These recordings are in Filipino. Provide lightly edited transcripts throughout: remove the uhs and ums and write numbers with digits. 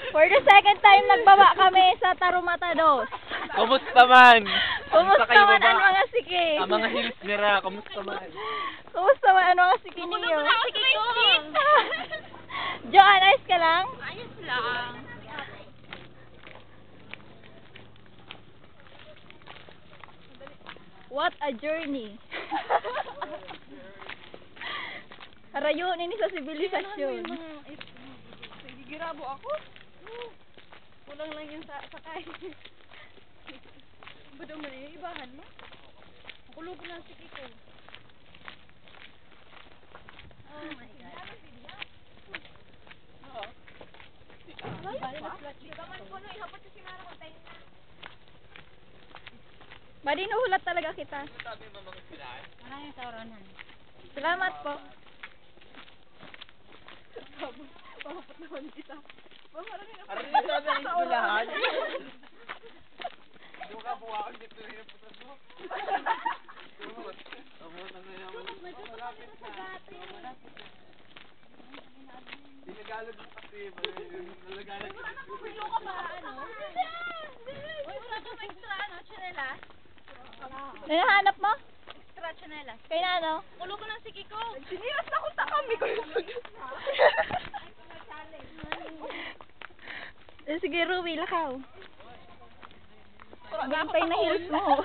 For the second time, nagbaba kami sa Tarumatados. Kumusta man? Kumusta kayo man baba? ang mga siki? Ang mga hills nira, kumusta man? Kumusta man ang mga siki ninyo? Siki ko. Joanne, ayos ka lang? Ayos lang. What a journey. Harayon ini sa sibilisasyon. Nagigirabo ako. Kulang lang yung sakay. Ba't naman yung ibahan mo? Makulog na ang siki ko. Oh my God. Madinuhulat talaga kita. Maraming sauronan. Salamat po. Pahapot naman kita. Aray na sabi ang iskulahan. Doon ka buwakan dito rin ang putas mo. Tapos ang nayaman. Malapit na. Tinagalog mo kasi. Nalagalag. Kulo ka ba, ano? Uy, wala kang extra, ano, chanelas? Nahanap mo? Extra chanelas. Kaya na, ano? Kulo ko ng siki ko. Sinilas na ko sa kami ko. Sige, Ruby, lakaw. Bantay na heels mo.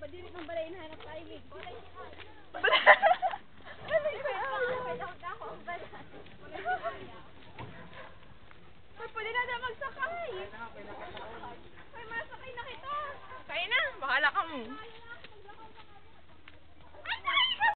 Badiri ng balay na hanap tayo.